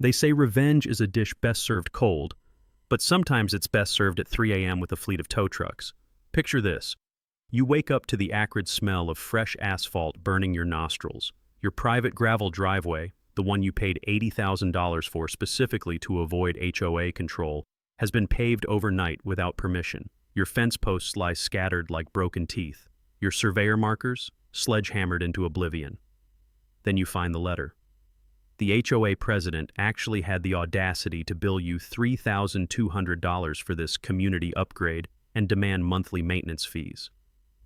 They say revenge is a dish best served cold, but sometimes it's best served at 3 a.m. with a fleet of tow trucks. Picture this. You wake up to the acrid smell of fresh asphalt burning your nostrils. Your private gravel driveway, the one you paid $80,000 for specifically to avoid HOA control, has been paved overnight without permission. Your fence posts lie scattered like broken teeth. Your surveyor markers, sledgehammered into oblivion. Then you find the letter. The HOA president actually had the audacity to bill you $3,200 for this community upgrade and demand monthly maintenance fees.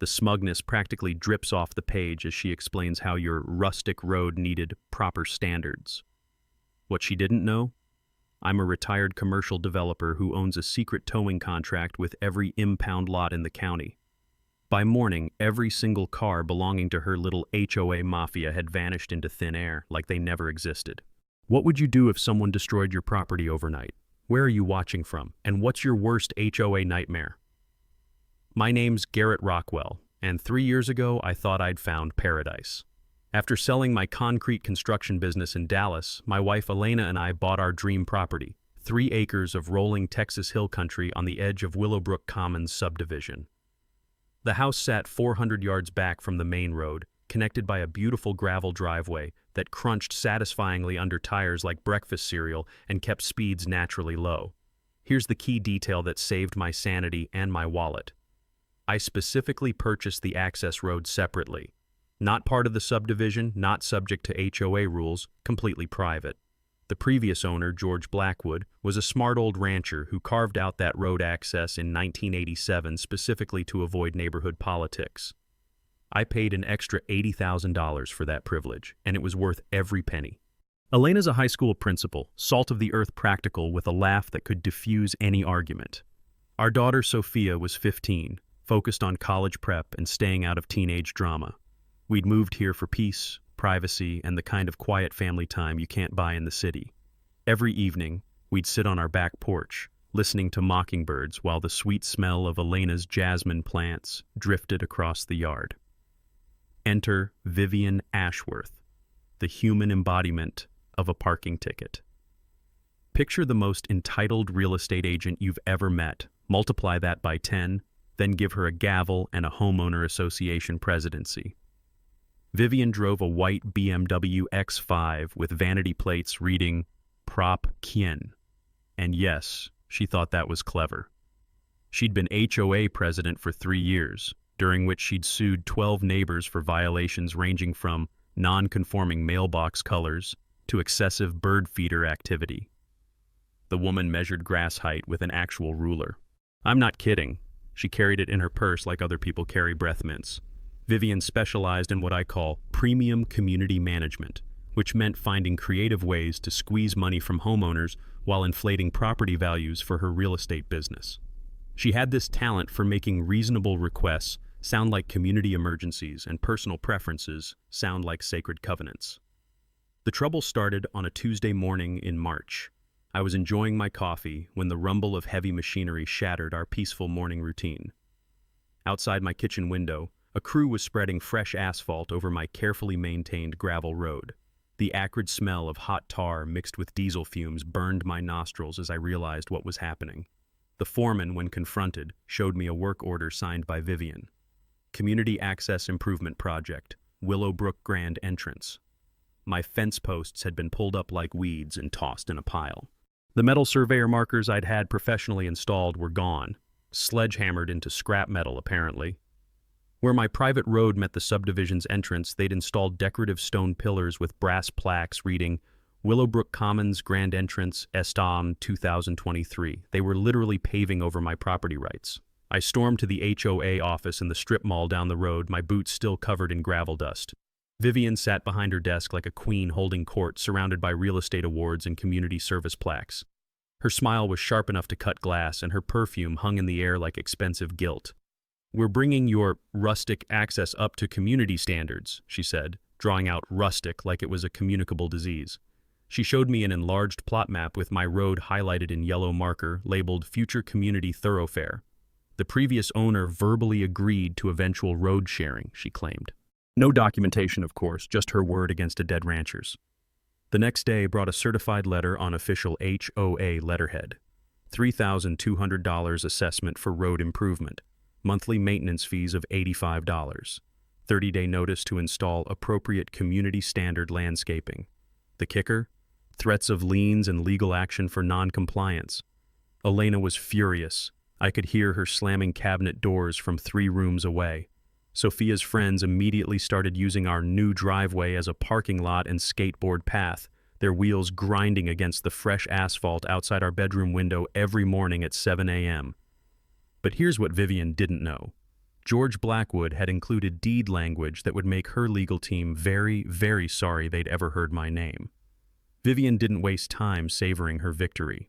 The smugness practically drips off the page as she explains how your rustic road needed proper standards. What she didn't know? I'm a retired commercial developer who owns a secret towing contract with every impound lot in the county. By morning, every single car belonging to her little HOA mafia had vanished into thin air like they never existed. What would you do if someone destroyed your property overnight? Where are you watching from? And what's your worst HOA nightmare? My name's Garrett Rockwell, and 3 years ago I thought I'd found paradise. After selling my concrete construction business in Dallas, my wife Elena and I bought our dream property, 3 acres of rolling Texas hill country on the edge of Willowbrook Commons subdivision. The house sat 400 yards back from the main road, connected by a beautiful gravel driveway that crunched satisfyingly under tires like breakfast cereal and kept speeds naturally low. Here's the key detail that saved my sanity and my wallet. I specifically purchased the access road separately. Not part of the subdivision, not subject to HOA rules, completely private. The previous owner, George Blackwood, was a smart old rancher who carved out that road access in 1987 specifically to avoid neighborhood politics. I paid an extra $80,000 for that privilege, and it was worth every penny. Elena's a high school principal, salt-of-the-earth practical with a laugh that could diffuse any argument. Our daughter Sophia was 15, focused on college prep and staying out of teenage drama. We'd moved here for peace, privacy, and the kind of quiet family time you can't buy in the city. Every evening, we'd sit on our back porch, listening to mockingbirds while the sweet smell of Elena's jasmine plants drifted across the yard. Enter Vivian Ashworth, the human embodiment of a parking ticket. Picture the most entitled real estate agent you've ever met, multiply that by 10, then give her a gavel and a homeowner association presidency. Vivian drove a white BMW X5 with vanity plates reading Prop Kien. And yes, she thought that was clever. She'd been HOA president for 3 years, during which she'd sued 12 neighbors for violations ranging from non-conforming mailbox colors to excessive bird feeder activity. The woman measured grass height with an actual ruler. I'm not kidding. She carried it in her purse like other people carry breath mints. Vivian specialized in what I call premium community management, which meant finding creative ways to squeeze money from homeowners while inflating property values for her real estate business. She had this talent for making reasonable requests sound like community emergencies and personal preferences sound like sacred covenants. The trouble started on a Tuesday morning in March. I was enjoying my coffee when the rumble of heavy machinery shattered our peaceful morning routine. Outside my kitchen window, a crew was spreading fresh asphalt over my carefully maintained gravel road. The acrid smell of hot tar mixed with diesel fumes burned my nostrils as I realized what was happening. The foreman, when confronted, showed me a work order signed by Vivian. Community Access Improvement Project, Willowbrook Grand Entrance. My fence posts had been pulled up like weeds and tossed in a pile. The metal surveyor markers I'd had professionally installed were gone, sledgehammered into scrap metal apparently. Where my private road met the subdivision's entrance, they'd installed decorative stone pillars with brass plaques reading Willowbrook Commons Grand Entrance Estam 2023. They were literally paving over my property rights. I stormed to the HOA office in the strip mall down the road, my boots still covered in gravel dust. Vivian sat behind her desk like a queen holding court, surrounded by real estate awards and community service plaques. Her smile was sharp enough to cut glass, and her perfume hung in the air like expensive gilt. "We're bringing your rustic access up to community standards," she said, drawing out rustic like it was a communicable disease. She showed me an enlarged plot map with my road highlighted in yellow marker labeled Future Community Thoroughfare. The previous owner verbally agreed to eventual road sharing, she claimed. No documentation, of course, just her word against a dead rancher's. The next day brought a certified letter on official HOA letterhead. $3,200 assessment for road improvement. Monthly maintenance fees of $85. 30-day notice to install appropriate community standard landscaping. The kicker? Threats of liens and legal action for non-compliance. Elena was furious. I could hear her slamming cabinet doors from 3 rooms away. Sophia's friends immediately started using our new driveway as a parking lot and skateboard path, their wheels grinding against the fresh asphalt outside our bedroom window every morning at 7 a.m. But here's what Vivian didn't know. George Blackwood had included deed language that would make her legal team very, very sorry they'd ever heard my name. Vivian didn't waste time savoring her victory.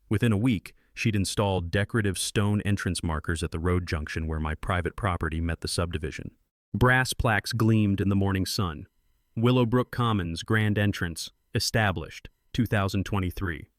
Within a week, she'd installed decorative stone entrance markers at the road junction where my private property met the subdivision. Brass plaques gleamed in the morning sun. Willowbrook Commons Grand Entrance, established, 2023.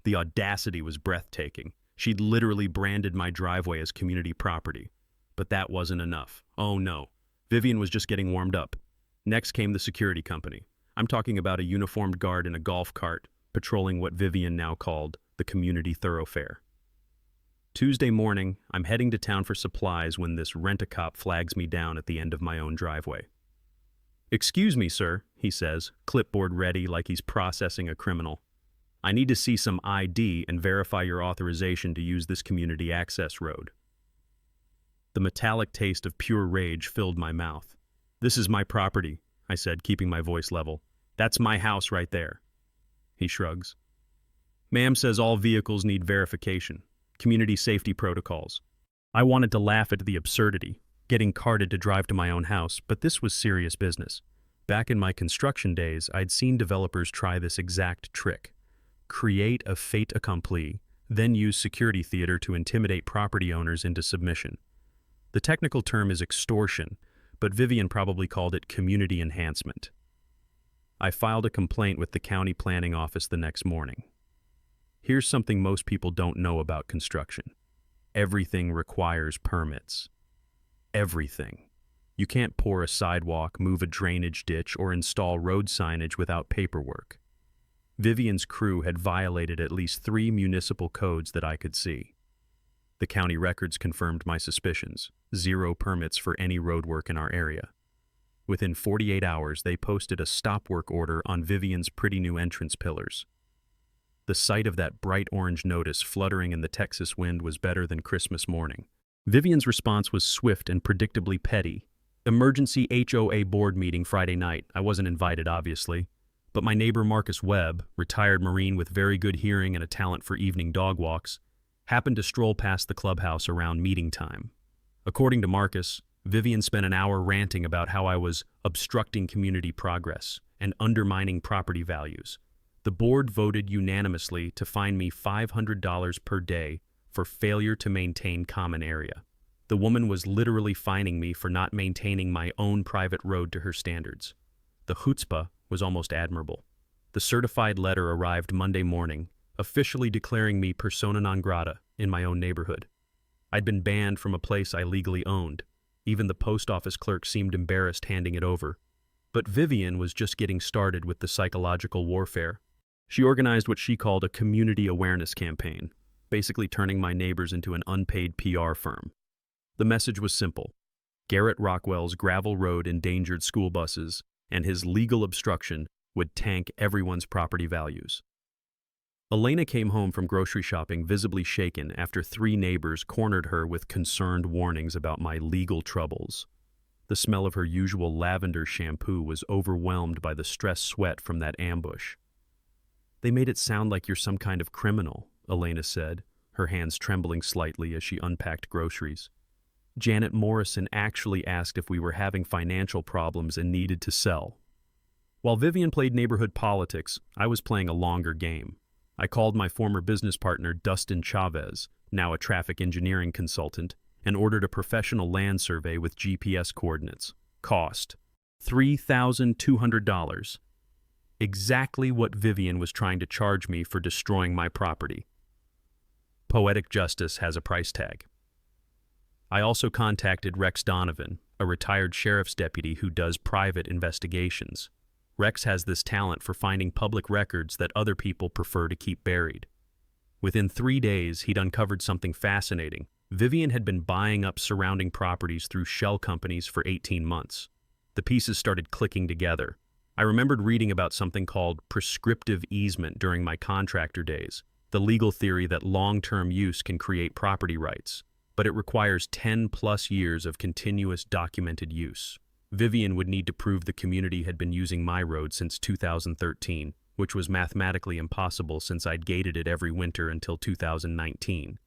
The audacity was breathtaking. She'd literally branded my driveway as community property. But that wasn't enough. Oh no. Vivian was just getting warmed up. Next came the security company. I'm talking about a uniformed guard in a golf cart, patrolling what Vivian now called the community thoroughfare. Tuesday morning, I'm heading to town for supplies when this rent-a-cop flags me down at the end of my own driveway. "Excuse me, sir," he says, clipboard ready like he's processing a criminal. "I need to see some ID and verify your authorization to use this community access road." The metallic taste of pure rage filled my mouth. "This is my property," I said, keeping my voice level. "That's my house right there." He shrugs. "Ma'am says all vehicles need verification. Community safety protocols." I wanted to laugh at the absurdity, getting carded to drive to my own house, but this was serious business. Back in my construction days, I'd seen developers try this exact trick. Create a fait accompli, then use security theater to intimidate property owners into submission. The technical term is extortion, but Vivian probably called it community enhancement. I filed a complaint with the county planning office the next morning. Here's something most people don't know about construction. Everything requires permits. Everything. You can't pour a sidewalk, move a drainage ditch, or install road signage without paperwork. Vivian's crew had violated at least 3 municipal codes that I could see. The county records confirmed my suspicions. 0 permits for any roadwork in our area. Within 48 hours, they posted a stop work order on Vivian's pretty new entrance pillars. The sight of that bright orange notice fluttering in the Texas wind was better than Christmas morning. Vivian's response was swift and predictably petty. Emergency HOA board meeting Friday night. I wasn't invited, obviously. But my neighbor Marcus Webb, retired Marine with very good hearing and a talent for evening dog walks, happened to stroll past the clubhouse around meeting time. According to Marcus, Vivian spent an hour ranting about how I was obstructing community progress and undermining property values. The board voted unanimously to fine me $500 per day for failure to maintain common area. The woman was literally fining me for not maintaining my own private road to her standards. The chutzpah was almost admirable. The certified letter arrived Monday morning, officially declaring me persona non grata in my own neighborhood. I'd been banned from a place I legally owned. Even the post office clerk seemed embarrassed handing it over. But Vivian was just getting started with the psychological warfare. She organized what she called a community awareness campaign, basically turning my neighbors into an unpaid PR firm. The message was simple. Garrett Rockwell's gravel road endangered school buses, and his legal obstruction would tank everyone's property values. Elena came home from grocery shopping visibly shaken after 3 neighbors cornered her with concerned warnings about my legal troubles. The smell of her usual lavender shampoo was overwhelmed by the stress sweat from that ambush. "They made it sound like you're some kind of criminal," Elena said, her hands trembling slightly as she unpacked groceries. "Janet Morrison actually asked if we were having financial problems and needed to sell." While Vivian played neighborhood politics, I was playing a longer game. I called my former business partner, Dustin Chavez, now a traffic engineering consultant, and ordered a professional land survey with GPS coordinates. Cost: $3,200. Exactly what Vivian was trying to charge me for destroying my property. Poetic justice has a price tag. I also contacted Rex Donovan, a retired sheriff's deputy who does private investigations. Rex has this talent for finding public records that other people prefer to keep buried. Within 3 days, he'd uncovered something fascinating. Vivian had been buying up surrounding properties through shell companies for 18 months. The pieces started clicking together. I remembered reading about something called prescriptive easement during my contractor days, the legal theory that long-term use can create property rights, but it requires 10+ years of continuous documented use. Vivian would need to prove the community had been using my road since 2013, which was mathematically impossible since I'd gated it every winter until 2019.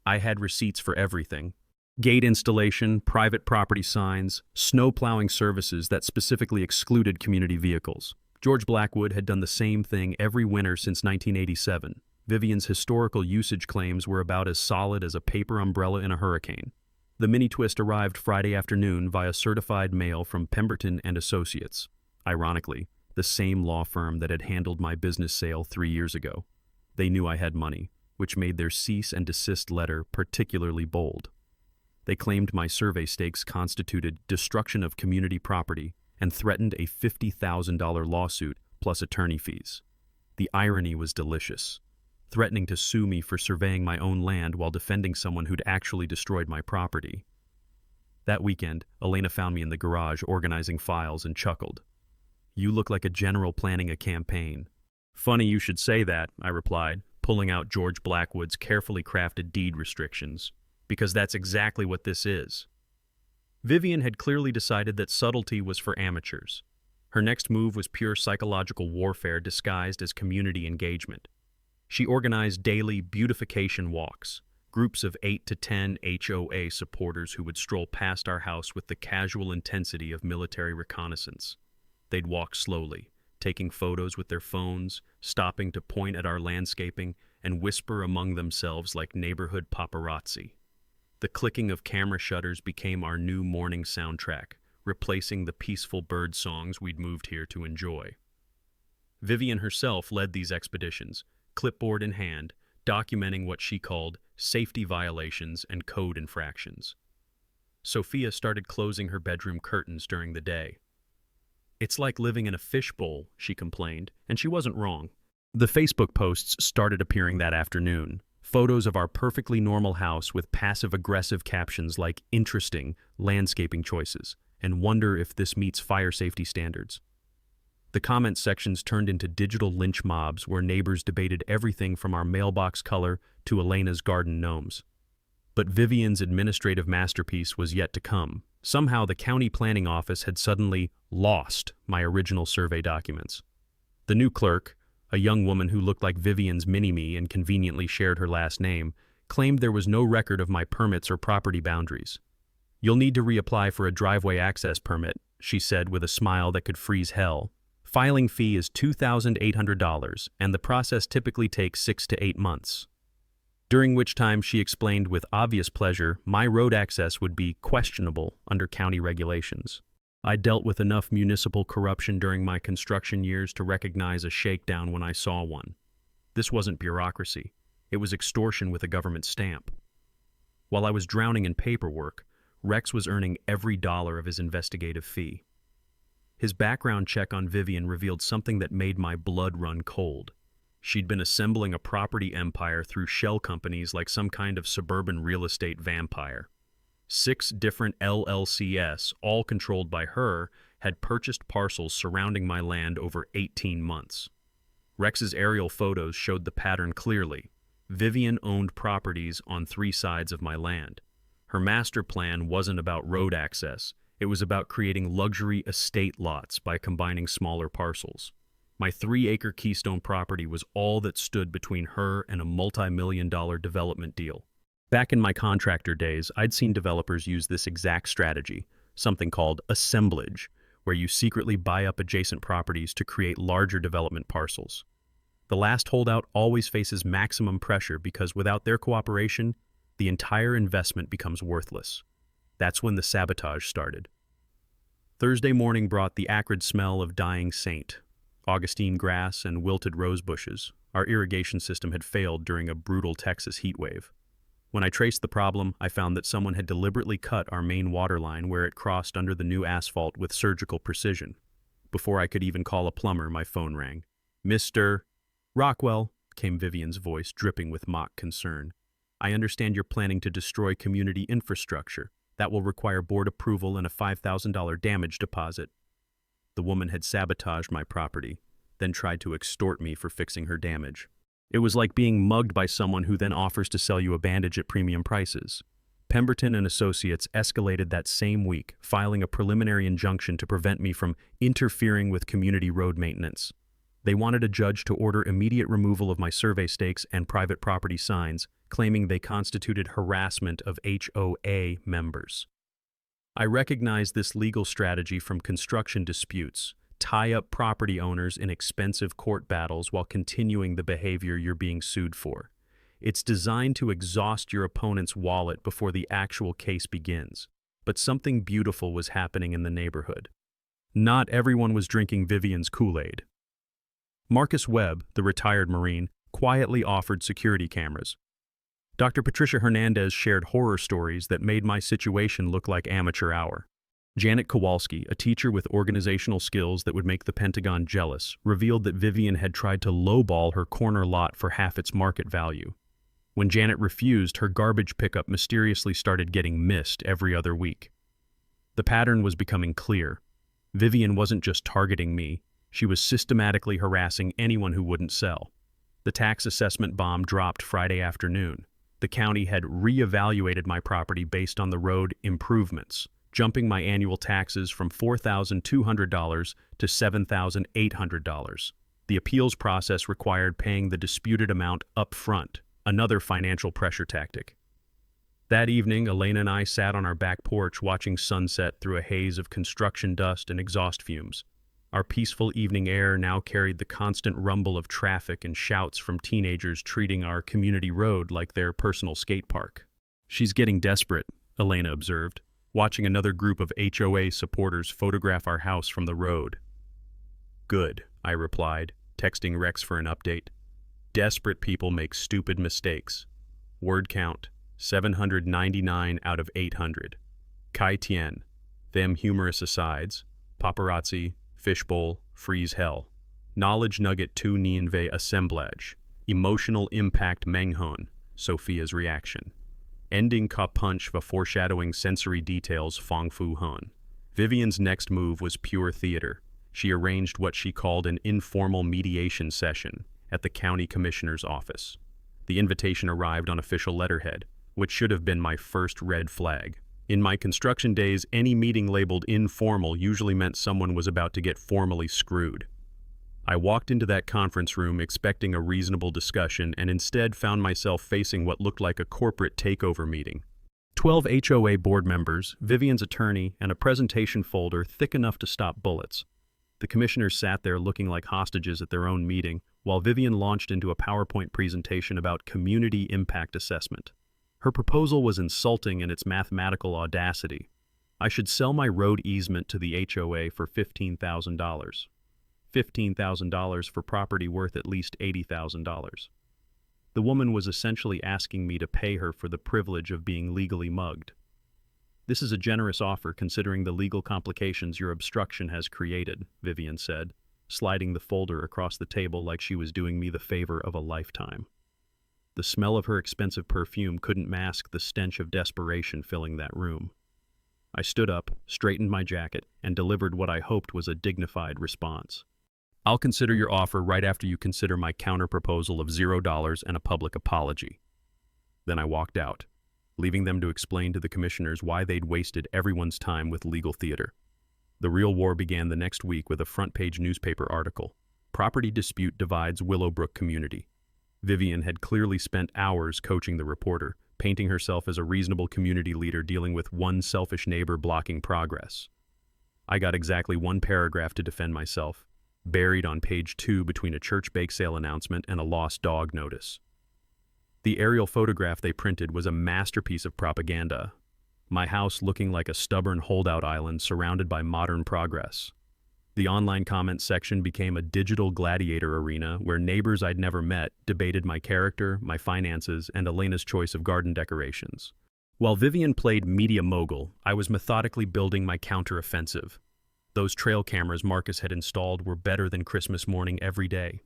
I had receipts for everything: gate installation, private property signs, snow plowing services that specifically excluded community vehicles. George Blackwood had done the same thing every winter since 1987. Vivian's historical usage claims were about as solid as a paper umbrella in a hurricane. The mini-twist arrived Friday afternoon via certified mail from Pemberton and Associates. Ironically, the same law firm that had handled my business sale 3 years ago. They knew I had money, which made their cease and desist letter particularly bold. They claimed my survey stakes constituted destruction of community property and threatened a $50,000 lawsuit plus attorney fees. The irony was delicious, threatening to sue me for surveying my own land while defending someone who'd actually destroyed my property. That weekend, Elena found me in the garage organizing files and chuckled. "You look like a general planning a campaign." "Funny you should say that," I replied, pulling out George Blackwood's carefully crafted deed restrictions, "because that's exactly what this is." Vivian had clearly decided that subtlety was for amateurs. Her next move was pure psychological warfare disguised as community engagement. She organized daily beautification walks, groups of 8 to 10 HOA supporters who would stroll past our house with the casual intensity of military reconnaissance. They'd walk slowly, taking photos with their phones, stopping to point at our landscaping, and whisper among themselves like neighborhood paparazzi. The clicking of camera shutters became our new morning soundtrack, replacing the peaceful bird songs we'd moved here to enjoy. Vivian herself led these expeditions, clipboard in hand, documenting what she called safety violations and code infractions. Sophia started closing her bedroom curtains during the day. "It's like living in a fishbowl," she complained, and she wasn't wrong. The Facebook posts started appearing that afternoon. Photos of our perfectly normal house with passive-aggressive captions like "interesting" landscaping choices and "wonder if this meets fire safety standards." The comment sections turned into digital lynch mobs where neighbors debated everything from our mailbox color to Elena's garden gnomes. But Vivian's administrative masterpiece was yet to come. Somehow the county planning office had suddenly lost my original survey documents. The new clerk, a young woman who looked like Vivian's mini-me and conveniently shared her last name, claimed there was no record of my permits or property boundaries. "You'll need to reapply for a driveway access permit," she said with a smile that could freeze hell. "Filing fee is $2,800, and the process typically takes 6 to 8 months. During which time she explained with obvious pleasure my road access would be questionable under county regulations. I dealt with enough municipal corruption during my construction years to recognize a shakedown when I saw one. This wasn't bureaucracy. It was extortion with a government stamp. While I was drowning in paperwork, Rex was earning every dollar of his investigative fee. His background check on Vivian revealed something that made my blood run cold. She'd been assembling a property empire through shell companies like some kind of suburban real estate vampire. 6 different LLCs, all controlled by her, had purchased parcels surrounding my land over 18 months. Rex's aerial photos showed the pattern clearly. Vivian owned properties on 3 sides of my land. Her master plan wasn't about road access. It was about creating luxury estate lots by combining smaller parcels. My 3-acre Keystone property was all that stood between her and a multi-million-dollar development deal. Back in my contractor days, I'd seen developers use this exact strategy, something called assemblage, where you secretly buy up adjacent properties to create larger development parcels. The last holdout always faces maximum pressure because without their cooperation, the entire investment becomes worthless. That's when the sabotage started. Thursday morning brought the acrid smell of dying saint, Augustine grass, and wilted rose bushes. Our irrigation system had failed during a brutal Texas heat wave. When I traced the problem, I found that someone had deliberately cut our main water line where it crossed under the new asphalt with surgical precision. Before I could even call a plumber, my phone rang. "Mr. Rockwell," came Vivian's voice, dripping with mock concern. "I understand you're planning to destroy community infrastructure. That will require board approval and a $5,000 damage deposit." The woman had sabotaged my property, then tried to extort me for fixing her damage. It was like being mugged by someone who then offers to sell you a bandage at premium prices. Pemberton and Associates escalated that same week, filing a preliminary injunction to prevent me from interfering with community road maintenance. They wanted a judge to order immediate removal of my survey stakes and private property signs, claiming they constituted harassment of HOA members. I recognize this legal strategy from construction disputes. Tie up property owners in expensive court battles while continuing the behavior you're being sued for. It's designed to exhaust your opponent's wallet before the actual case begins. But something beautiful was happening in the neighborhood. Not everyone was drinking Vivian's Kool-Aid. Marcus Webb, the retired Marine, quietly offered security cameras. Dr. Patricia Hernandez shared horror stories that made my situation look like amateur hour. Janet Kowalski, a teacher with organizational skills that would make the Pentagon jealous, revealed that Vivian had tried to lowball her corner lot for half its market value. When Janet refused, her garbage pickup mysteriously started getting missed every other week. The pattern was becoming clear. Vivian wasn't just targeting me, she was systematically harassing anyone who wouldn't sell. The tax assessment bomb dropped Friday afternoon. The county had re-evaluated my property based on the road improvements, jumping my annual taxes from $4,200 to $7,800. The appeals process required paying the disputed amount up front, another financial pressure tactic. That evening, Elena and I sat on our back porch watching sunset through a haze of construction dust and exhaust fumes. Our peaceful evening air now carried the constant rumble of traffic and shouts from teenagers treating our community road like their personal skate park. "She's getting desperate," Elena observed, watching another group of HOA supporters photograph our house from the road. "Good," I replied, texting Rex for an update. "Desperate people make stupid mistakes. Word count, 799 out of 800. Kai Tien, them humorous asides, paparazzi, fishbowl, freeze hell. Knowledge nugget 2 Nienve assemblage. Emotional impact Menghon, Sophia's reaction. Ending ka punch va foreshadowing sensory details Fong Fu Hun." Vivian's next move was pure theater. She arranged what she called an informal mediation session at the county commissioner's office. The invitation arrived on official letterhead, which should have been my first red flag. In my construction days, any meeting labeled informal usually meant someone was about to get formally screwed. I walked into that conference room expecting a reasonable discussion and instead found myself facing what looked like a corporate takeover meeting. 12 HOA board members, Vivian's attorney, and a presentation folder thick enough to stop bullets. The commissioners sat there looking like hostages at their own meeting, while Vivian launched into a PowerPoint presentation about community impact assessment. Her proposal was insulting in its mathematical audacity. I should sell my road easement to the HOA for $15,000. $15,000 for property worth at least $80,000. The woman was essentially asking me to pay her for the privilege of being legally mugged. "This is a generous offer considering the legal complications your obstruction has created," Vivian said, sliding the folder across the table like she was doing me the favor of a lifetime. The smell of her expensive perfume couldn't mask the stench of desperation filling that room. I stood up, straightened my jacket, and delivered what I hoped was a dignified response. "I'll consider your offer right after you consider my counter-proposal of $0 and a public apology." Then I walked out, leaving them to explain to the commissioners why they'd wasted everyone's time with legal theater. The real war began the next week with a front-page newspaper article. "Property dispute divides Willowbrook community." Vivian had clearly spent hours coaching the reporter, painting herself as a reasonable community leader dealing with one selfish neighbor blocking progress. I got exactly one paragraph to defend myself, buried on page 2 between a church bake sale announcement and a lost dog notice. The aerial photograph they printed was a masterpiece of propaganda. My house looking like a stubborn holdout island surrounded by modern progress. The online comment section became a digital gladiator arena where neighbors I'd never met debated my character, my finances, and Elena's choice of garden decorations. While Vivian played media mogul, I was methodically building my counteroffensive. Those trail cameras Marcus had installed were better than Christmas morning every day.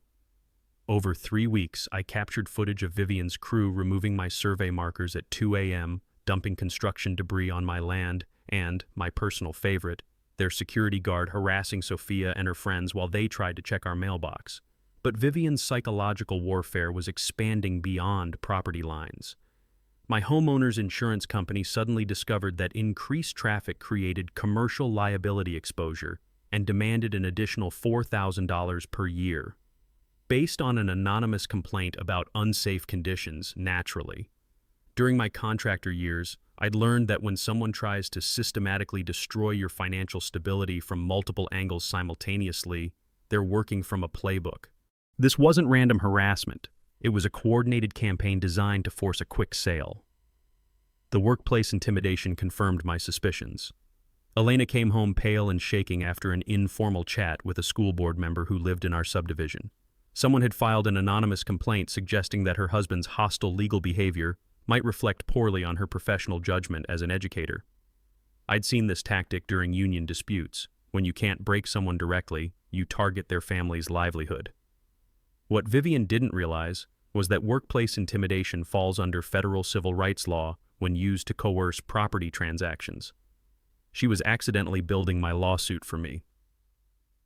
Over 3 weeks, I captured footage of Vivian's crew removing my survey markers at 2 a.m., dumping construction debris on my land, and, my personal favorite, their security guard harassing Sophia and her friends while they tried to check our mailbox. But Vivian's psychological warfare was expanding beyond property lines. My homeowner's insurance company suddenly discovered that increased traffic created commercial liability exposure and demanded an additional $4,000 per year. Based on an anonymous complaint about unsafe conditions, naturally. During my contractor years, I'd learned that when someone tries to systematically destroy your financial stability from multiple angles simultaneously, they're working from a playbook. This wasn't random harassment. It was a coordinated campaign designed to force a quick sale. The workplace intimidation confirmed my suspicions. Elena came home pale and shaking after an informal chat with a school board member who lived in our subdivision. Someone had filed an anonymous complaint suggesting that her husband's hostile legal behavior might reflect poorly on her professional judgment as an educator. I'd seen this tactic during union disputes. When you can't break someone directly, you target their family's livelihood. What Vivian didn't realize was that workplace intimidation falls under federal civil rights law when used to coerce property transactions. She was accidentally building my lawsuit for me.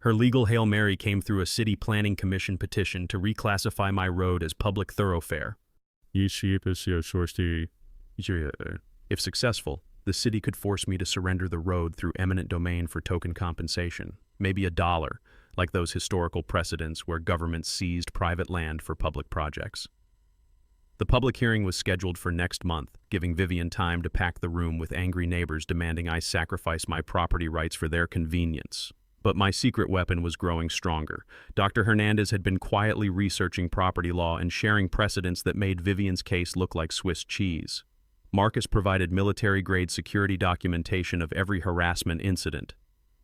Her legal Hail Mary came through a city planning commission petition to reclassify my road as public thoroughfare. If successful, the city could force me to surrender the road through eminent domain for token compensation, maybe $1, like those historical precedents where governments seized private land for public projects. The public hearing was scheduled for next month, giving Vivian time to pack the room with angry neighbors demanding I sacrifice my property rights for their convenience. But my secret weapon was growing stronger. Dr. Hernandez had been quietly researching property law and sharing precedents that made Vivian's case look like Swiss cheese. Marcus provided military-grade security documentation of every harassment incident.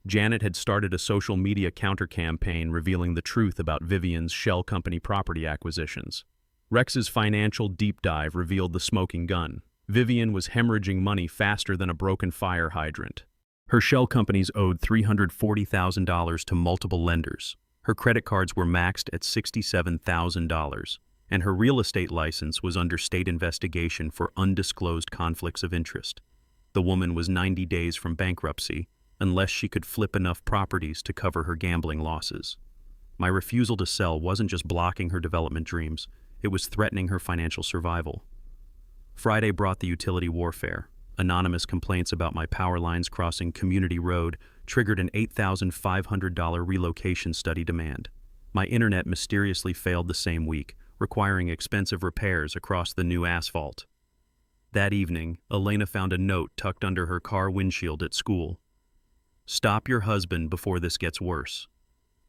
Janet had started a social media counter-campaign revealing the truth about Vivian's shell company property acquisitions. Rex's financial deep dive revealed the smoking gun. Vivian was hemorrhaging money faster than a broken fire hydrant. Her shell companies owed $340,000 to multiple lenders. Her credit cards were maxed at $67,000, and her real estate license was under state investigation for undisclosed conflicts of interest. The woman was 90 days from bankruptcy, unless she could flip enough properties to cover her gambling losses. My refusal to sell wasn't just blocking her development dreams, it was threatening her financial survival. Friday brought the utility warfare. Anonymous complaints about my power lines crossing Community Road triggered an $8,500 relocation study demand. My internet mysteriously failed the same week, requiring expensive repairs across the new asphalt. That evening, Elena found a note tucked under her car windshield at school. "Stop your husband before this gets worse."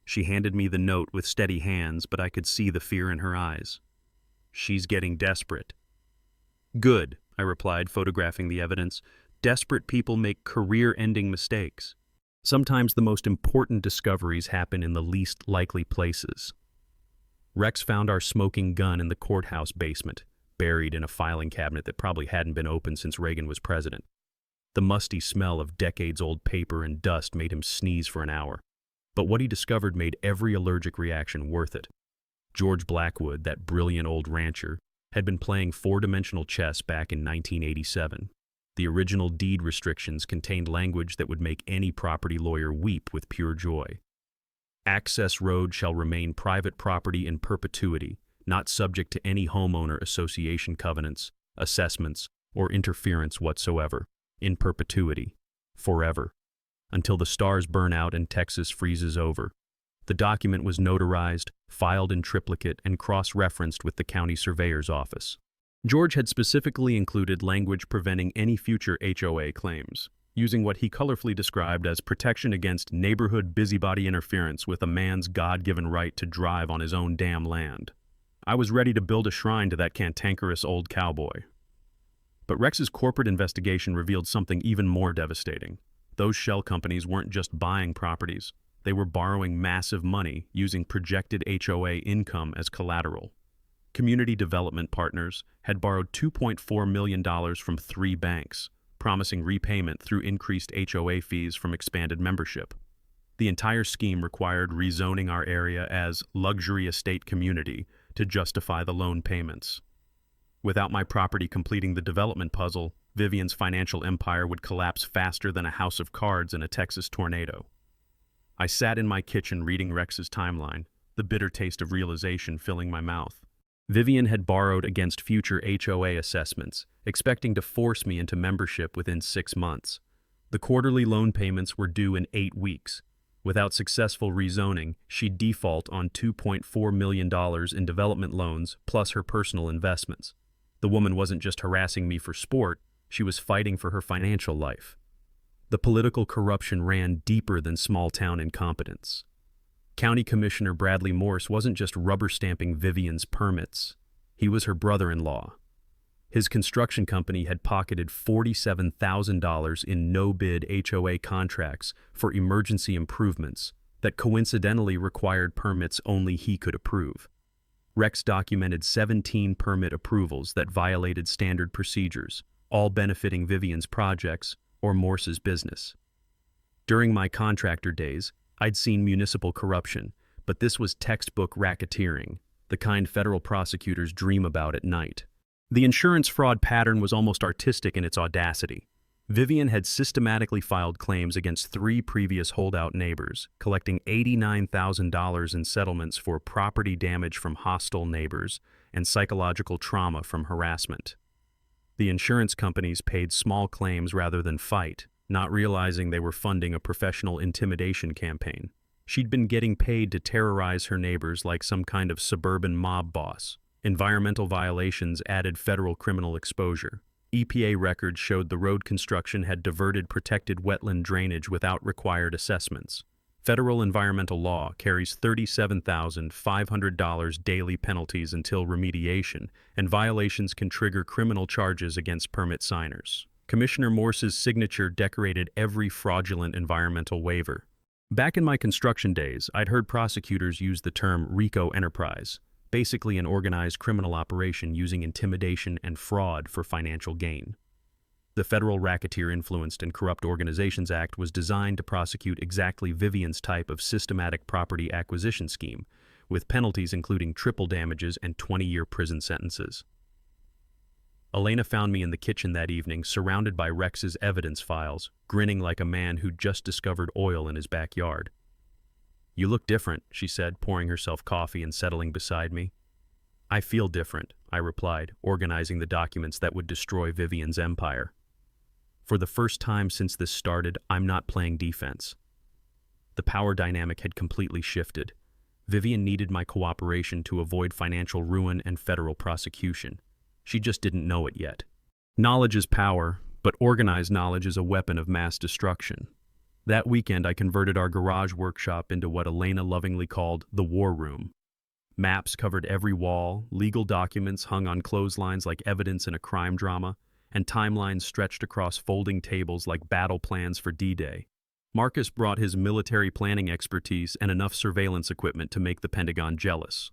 She handed me the note with steady hands, but I could see the fear in her eyes. "She's getting desperate." "Good," I replied, photographing the evidence. "Desperate people make career-ending mistakes. Sometimes the most important discoveries happen in the least likely places." Rex found our smoking gun in the courthouse basement, buried in a filing cabinet that probably hadn't been opened since Reagan was president. The musty smell of decades-old paper and dust made him sneeze for an hour. But what he discovered made every allergic reaction worth it. George Blackwood, that brilliant old rancher, had been playing four-dimensional chess back in 1987. The original deed restrictions contained language that would make any property lawyer weep with pure joy. Access road shall remain private property in perpetuity, not subject to any homeowner association covenants, assessments, or interference whatsoever. In perpetuity. Forever. Until the stars burn out and Texas freezes over. The document was notarized, filed in triplicate, and cross-referenced with the county surveyor's office. George had specifically included language preventing any future HOA claims, using what he colorfully described as protection against neighborhood busybody interference with a man's God-given right to drive on his own damn land. I was ready to build a shrine to that cantankerous old cowboy. But Rex's corporate investigation revealed something even more devastating. Those shell companies weren't just buying properties. They were borrowing massive money using projected HOA income as collateral. Community Development Partners had borrowed $2.4 million from 3 banks, promising repayment through increased HOA fees from expanded membership. The entire scheme required rezoning our area as luxury estate community to justify the loan payments. Without my property completing the development puzzle, Vivian's financial empire would collapse faster than a house of cards in a Texas tornado. I sat in my kitchen reading Rex's timeline, the bitter taste of realization filling my mouth. Vivian had borrowed against future HOA assessments, expecting to force me into membership within 6 months. The quarterly loan payments were due in 8 weeks. Without successful rezoning, she'd default on $2.4 million in development loans plus her personal investments. The woman wasn't just harassing me for sport, she was fighting for her financial life. The political corruption ran deeper than small-town incompetence. County Commissioner Bradley Morse wasn't just rubber-stamping Vivian's permits. He was her brother-in-law. His construction company had pocketed $47,000 in no-bid HOA contracts for emergency improvements that coincidentally required permits only he could approve. Rex documented 17 permit approvals that violated standard procedures, all benefiting Vivian's projects or Morse's business. During my contractor days, I'd seen municipal corruption, but this was textbook racketeering, the kind federal prosecutors dream about at night. The insurance fraud pattern was almost artistic in its audacity. Vivian had systematically filed claims against 3 previous holdout neighbors, collecting $89,000 in settlements for property damage from hostile neighbors and psychological trauma from harassment. The insurance companies paid small claims rather than fight, not realizing they were funding a professional intimidation campaign. She'd been getting paid to terrorize her neighbors like some kind of suburban mob boss. Environmental violations added federal criminal exposure. EPA records showed the road construction had diverted protected wetland drainage without required assessments. Federal environmental law carries $37,500 daily penalties until remediation, and violations can trigger criminal charges against permit signers. Commissioner Morse's signature decorated every fraudulent environmental waiver. Back in my construction days, I'd heard prosecutors use the term RICO enterprise, basically an organized criminal operation using intimidation and fraud for financial gain. The Federal Racketeer-Influenced and Corrupt Organizations Act was designed to prosecute exactly Vivian's type of systematic property acquisition scheme, with penalties including triple damages and 20-year prison sentences. Elena found me in the kitchen that evening, surrounded by Rex's evidence files, grinning like a man who'd just discovered oil in his backyard. "You look different," she said, pouring herself coffee and settling beside me. "I feel different," I replied, organizing the documents that would destroy Vivian's empire. For the first time since this started, I'm not playing defense. The power dynamic had completely shifted. Vivian needed my cooperation to avoid financial ruin and federal prosecution. She just didn't know it yet. Knowledge is power, but organized knowledge is a weapon of mass destruction. That weekend, I converted our garage workshop into what Elena lovingly called the war room. Maps covered every wall, legal documents hung on clotheslines like evidence in a crime drama, and timelines stretched across folding tables like battle plans for D-Day. Marcus brought his military planning expertise and enough surveillance equipment to make the Pentagon jealous.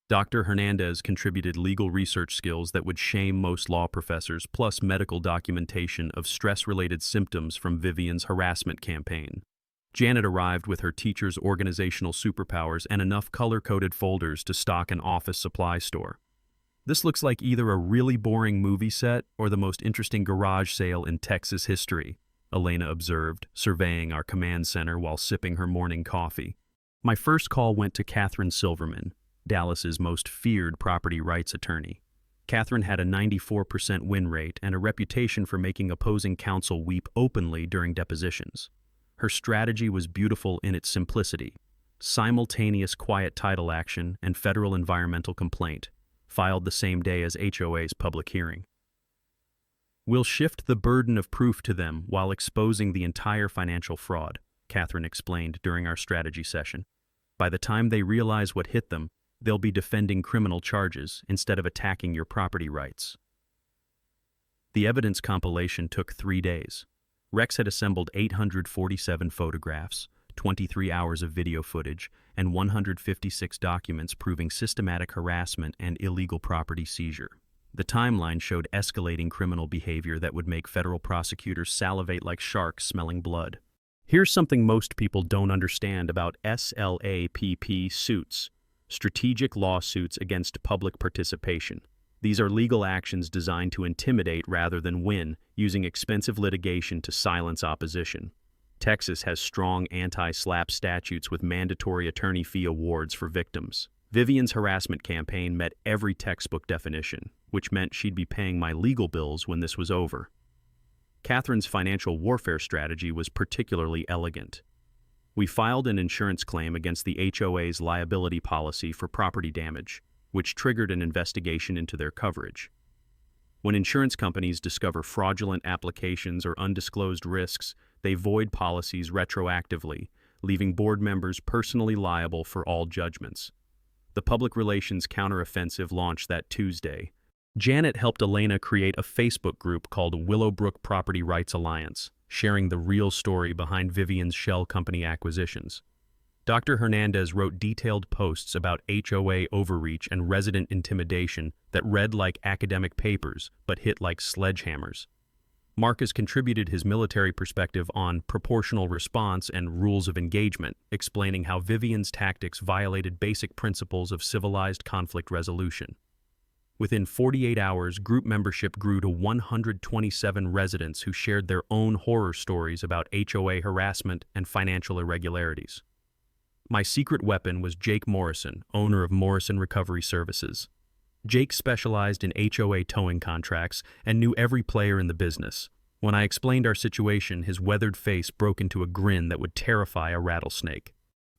Dr. Hernandez contributed legal research skills that would shame most law professors, plus medical documentation of stress-related symptoms from Vivian's harassment campaign. Janet arrived with her teacher's organizational superpowers and enough color-coded folders to stock an office supply store. "This looks like either a really boring movie set or the most interesting garage sale in Texas history," Elena observed, surveying our command center while sipping her morning coffee. My first call went to Catherine Silverman, Dallas's most feared property rights attorney. Catherine had a 94% win rate and a reputation for making opposing counsel weep openly during depositions. Her strategy was beautiful in its simplicity: simultaneous quiet title action and federal environmental complaint, filed the same day as HOA's public hearing. "We'll shift the burden of proof to them while exposing the entire financial fraud," Catherine explained during our strategy session. "By the time they realize what hit them, they'll be defending criminal charges instead of attacking your property rights." The evidence compilation took 3 days. Rex had assembled 847 photographs, 23 hours of video footage, and 156 documents proving systematic harassment and illegal property seizure. The timeline showed escalating criminal behavior that would make federal prosecutors salivate like sharks smelling blood. Here's something most people don't understand about SLAPP suits, strategic lawsuits against public participation. These are legal actions designed to intimidate rather than win, using expensive litigation to silence opposition. Texas has strong anti-SLAPP statutes with mandatory attorney fee awards for victims. Vivian's harassment campaign met every textbook definition, which meant she'd be paying my legal bills when this was over. Catherine's financial warfare strategy was particularly elegant. We filed an insurance claim against the HOA's liability policy for property damage, which triggered an investigation into their coverage. When insurance companies discover fraudulent applications or undisclosed risks, they void policies retroactively, leaving board members personally liable for all judgments. The public relations counteroffensive launched that Tuesday. Janet helped Elena create a Facebook group called Willowbrook Property Rights Alliance, sharing the real story behind Vivian's shell company acquisitions. Dr. Hernandez wrote detailed posts about HOA overreach and resident intimidation that read like academic papers but hit like sledgehammers. Marcus contributed his military perspective on proportional response and rules of engagement, explaining how Vivian's tactics violated basic principles of civilized conflict resolution. Within 48 hours, group membership grew to 127 residents who shared their own horror stories about HOA harassment and financial irregularities. My secret weapon was Jake Morrison, owner of Morrison Recovery Services. Jake specialized in HOA towing contracts and knew every player in the business. When I explained our situation, his weathered face broke into a grin that would terrify a rattlesnake.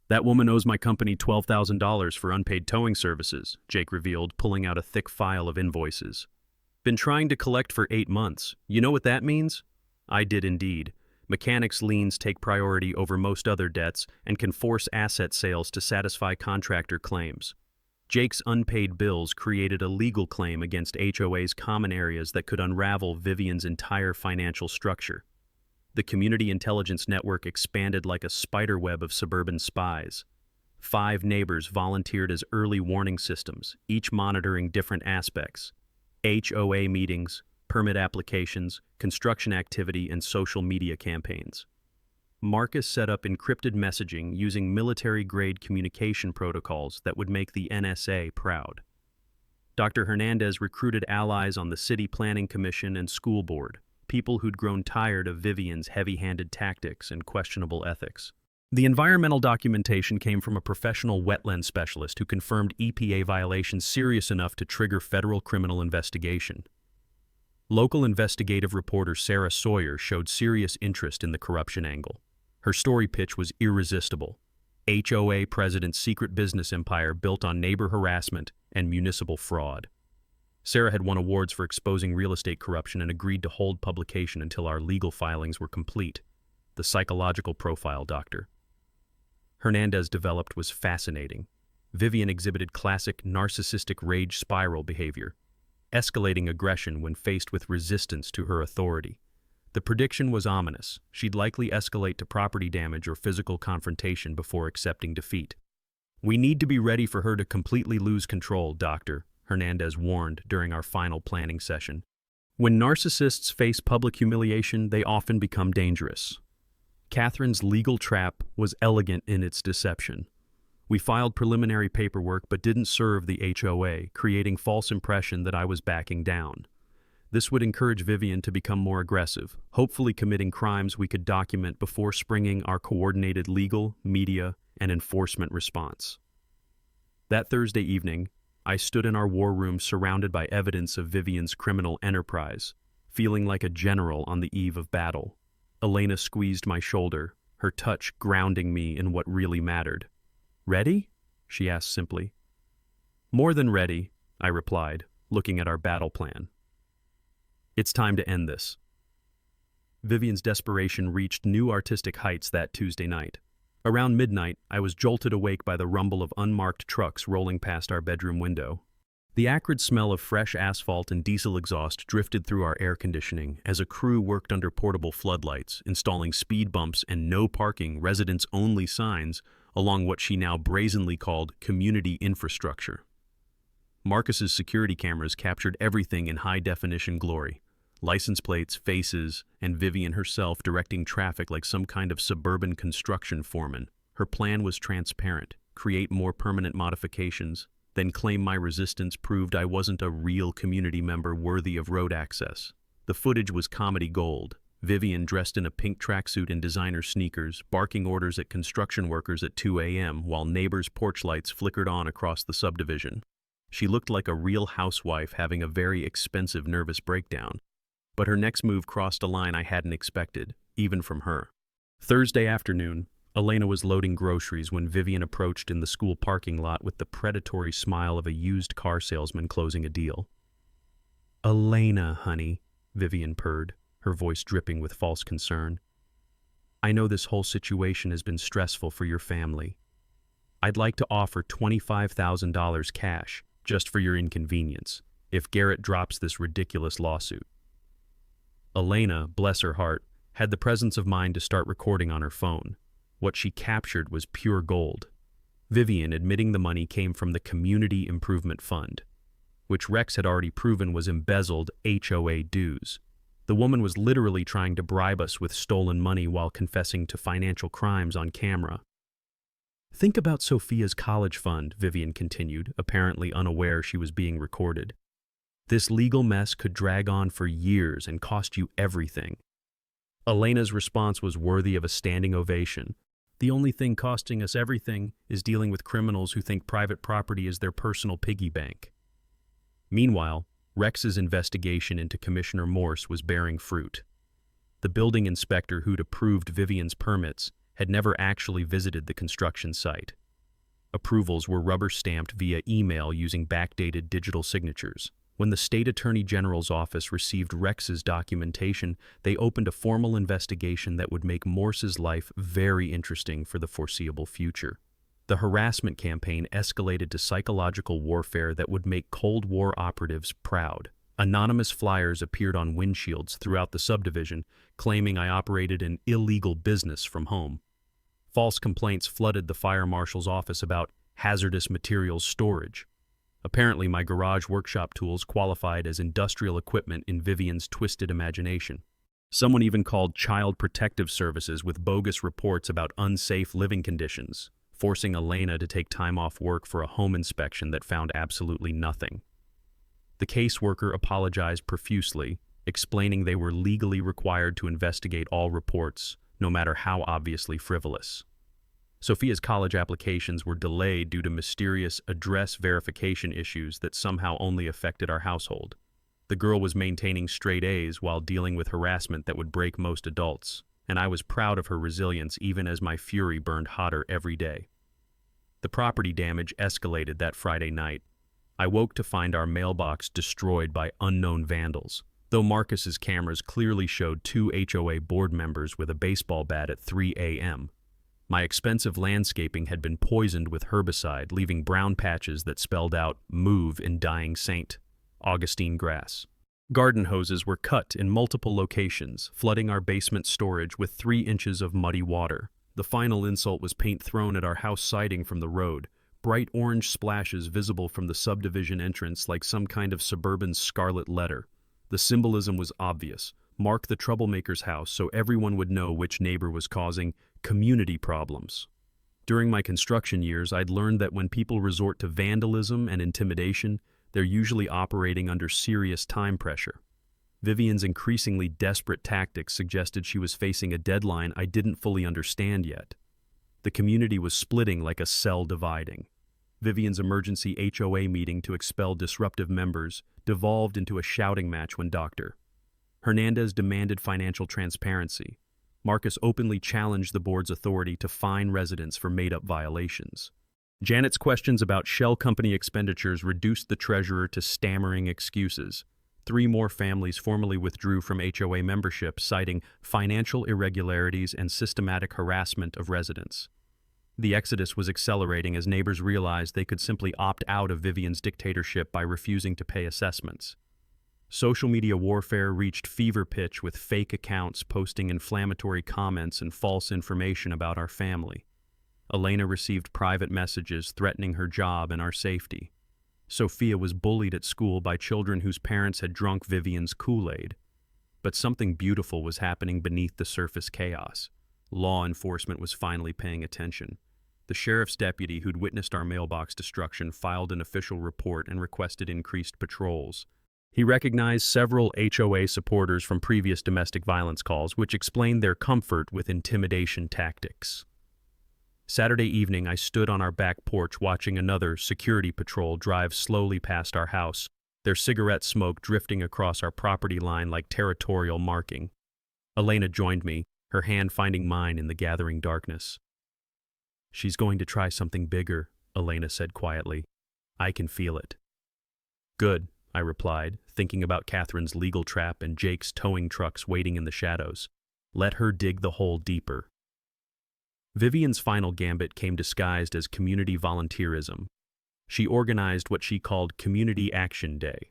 "That woman owes my company $12,000 for unpaid towing services," Jake revealed, pulling out a thick file of invoices. "Been trying to collect for 8 months. You know what that means?" I did indeed. Mechanics' liens take priority over most other debts and can force asset sales to satisfy contractor claims. Jake's unpaid bills created a legal claim against HOA's common areas that could unravel Vivian's entire financial structure. The community intelligence network expanded like a spiderweb of suburban spies. 5 neighbors volunteered as early warning systems, each monitoring different aspects: HOA meetings, permit applications, construction activity, and social media campaigns. Marcus set up encrypted messaging using military-grade communication protocols that would make the NSA proud. Dr. Hernandez recruited allies on the City Planning Commission and School Board, people who'd grown tired of Vivian's heavy-handed tactics and questionable ethics. The environmental documentation came from a professional wetland specialist who confirmed EPA violations serious enough to trigger federal criminal investigation. Local investigative reporter Sarah Sawyer showed serious interest in the corruption angle. Her story pitch was irresistible. HOA president's secret business empire built on neighbor harassment and municipal fraud. Sarah had won awards for exposing real estate corruption and agreed to hold publication until our legal filings were complete. The psychological profile Dr. Hernandez developed was fascinating. Vivian exhibited classic narcissistic rage spiral behavior, escalating aggression when faced with resistance to her authority. The prediction was ominous. She'd likely escalate to property damage or physical confrontation before accepting defeat. "We need to be ready for her to completely lose control, Dr. Hernandez warned during our final planning session. "When narcissists face public humiliation, they often become dangerous." Catherine's legal trap was elegant in its deception. We filed preliminary paperwork but didn't serve the HOA, creating false impression that I was backing down. This would encourage Vivian to become more aggressive, hopefully committing crimes we could document before springing our coordinated legal, media, and enforcement response. That Thursday evening, I stood in our war room surrounded by evidence of Vivian's criminal enterprise, feeling like a general on the eve of battle. Elena squeezed my shoulder, her touch grounding me in what really mattered. "Ready?" she asked simply. "More than ready," I replied, looking at our battle plan. "It's time to end this." Vivian's desperation reached new artistic heights that Tuesday night. Around midnight, I was jolted awake by the rumble of unmarked trucks rolling past our bedroom window. The acrid smell of fresh asphalt and diesel exhaust drifted through our air conditioning as a crew worked under portable floodlights, installing speed bumps and no parking, residents-only signs along what she now brazenly called community infrastructure. Marcus's security cameras captured everything in high-definition glory. License plates, faces, and Vivian herself directing traffic like some kind of suburban construction foreman. Her plan was transparent: create more permanent modifications, then claim my resistance proved I wasn't a real community member worthy of road access. The footage was comedy gold. Vivian, dressed in a pink tracksuit and designer sneakers, barking orders at construction workers at 2 a.m. while neighbors' porch lights flickered on across the subdivision. She looked like a real housewife having a very expensive nervous breakdown. But her next move crossed a line I hadn't expected, even from her. Thursday afternoon, Elena was loading groceries when Vivian approached in the school parking lot with the predatory smile of a used car salesman closing a deal. "Elena, honey," Vivian purred, her voice dripping with false concern. "I know this whole situation has been stressful for your family. I'd like to offer $25,000 cash, just for your inconvenience, if Garrett drops this ridiculous lawsuit." Elena, bless her heart, had the presence of mind to start recording on her phone. What she captured was pure gold. Vivian admitting the money came from the Community Improvement Fund, which Rex had already proven was embezzled HOA dues. The woman was literally trying to bribe us with stolen money while confessing to financial crimes on camera. "Think about Sophia's college fund," Vivian continued, apparently unaware she was being recorded. "This legal mess could drag on for years and cost you everything." Elena's response was worthy of a standing ovation. "The only thing costing us everything is dealing with criminals who think private property is their personal piggy bank." Meanwhile, Rex's investigation into Commissioner Morse was bearing fruit. The building inspector who'd approved Vivian's permits had never actually visited the construction site. Approvals were rubber-stamped via email using backdated digital signatures. When the state attorney general's office received Rex's documentation, they opened a formal investigation that would make Morse's life very interesting for the foreseeable future. The harassment campaign escalated to psychological warfare that would make Cold War operatives proud. Anonymous flyers appeared on windshields throughout the subdivision, claiming I operated an illegal business from home. False complaints flooded the fire marshal's office about hazardous materials storage. Apparently, my garage workshop tools qualified as industrial equipment in Vivian's twisted imagination. Someone even called Child Protective Services with bogus reports about unsafe living conditions, forcing Elena to take time off work for a home inspection that found absolutely nothing. The caseworker apologized profusely, explaining they were legally required to investigate all reports, no matter how obviously frivolous. Sophia's college applications were delayed due to mysterious address verification issues that somehow only affected our household. The girl was maintaining straight A's while dealing with harassment that would break most adults, and I was proud of her resilience even as my fury burned hotter every day. The property damage escalated that Friday night. I woke to find our mailbox destroyed by unknown vandals, though Marcus's cameras clearly showed 2 HOA board members with a baseball bat at 3 a.m. My expensive landscaping had been poisoned with herbicide, leaving brown patches that spelled out "Move" in dying St. Augustine grass. Garden hoses were cut in multiple locations, flooding our basement storage with 3 inches of muddy water. The final insult was paint thrown at our house siding from the road, bright orange splashes visible from the subdivision entrance like some kind of suburban scarlet letter. The symbolism was obvious: mark the troublemaker's house so everyone would know which neighbor was causing community problems. During my construction years, I'd learned that when people resort to vandalism and intimidation, they're usually operating under serious time pressure. Vivian's increasingly desperate tactics suggested she was facing a deadline I didn't fully understand yet. The community was splitting like a cell dividing. Vivian's emergency HOA meeting to expel disruptive members devolved into a shouting match when Dr. Hernandez demanded financial transparency. Marcus openly challenged the board's authority to fine residents for made-up violations. Janet's questions about shell company expenditures reduced the treasurer to stammering excuses. 3 more families formally withdrew from HOA membership, citing financial irregularities and systematic harassment of residents. The exodus was accelerating as neighbors realized they could simply opt out of Vivian's dictatorship by refusing to pay assessments. Social media warfare reached fever pitch with fake accounts posting inflammatory comments and false information about our family. Elena received private messages threatening her job and our safety. Sophia was bullied at school by children whose parents had drunk Vivian's Kool-Aid. But something beautiful was happening beneath the surface chaos. Law enforcement was finally paying attention. The sheriff's deputy who'd witnessed our mailbox destruction filed an official report and requested increased patrols. He recognized several HOA supporters from previous domestic violence calls, which explained their comfort with intimidation tactics. Saturday evening, I stood on our back porch watching another security patrol drive slowly past our house, their cigarette smoke drifting across our property line like territorial marking. Elena joined me, her hand finding mine in the gathering darkness. "She's going to try something bigger," Elena said quietly. "I can feel it." "Good," I replied, thinking about Catherine's legal trap and Jake's towing trucks waiting in the shadows. Let her dig the hole deeper. Vivian's final gambit came disguised as community volunteerism. She organized what she called Community Action Day,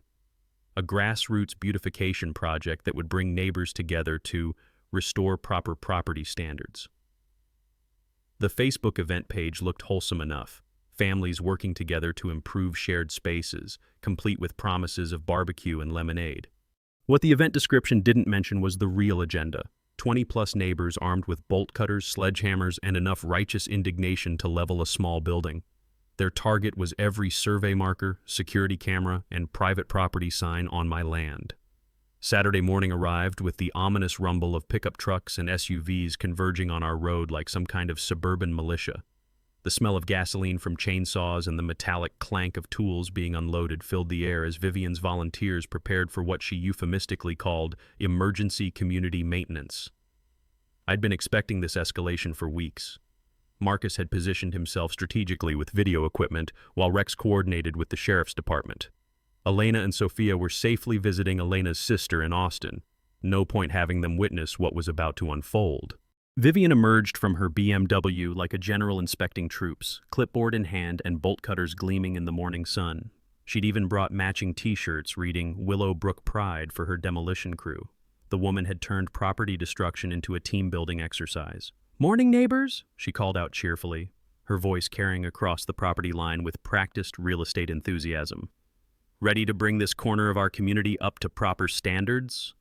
a grassroots beautification project that would bring neighbors together to restore proper property standards. The Facebook event page looked wholesome enough, families working together to improve shared spaces, complete with promises of barbecue and lemonade. What the event description didn't mention was the real agenda. 20-plus neighbors armed with bolt cutters, sledgehammers, and enough righteous indignation to level a small building. Their target was every survey marker, security camera, and private property sign on my land. Saturday morning arrived with the ominous rumble of pickup trucks and SUVs converging on our road like some kind of suburban militia. The smell of gasoline from chainsaws and the metallic clank of tools being unloaded filled the air as Vivian's volunteers prepared for what she euphemistically called emergency community maintenance. I'd been expecting this escalation for weeks. Marcus had positioned himself strategically with video equipment, while Rex coordinated with the sheriff's department. Elena and Sophia were safely visiting Elena's sister in Austin. No point having them witness what was about to unfold. Vivian emerged from her BMW like a general inspecting troops, clipboard in hand and bolt cutters gleaming in the morning sun. She'd even brought matching t-shirts reading Willowbrook Pride for her demolition crew. The woman had turned property destruction into a team-building exercise. "Morning, neighbors," she called out cheerfully, her voice carrying across the property line with practiced real estate enthusiasm. "Ready to bring this corner of our community up to proper standards?"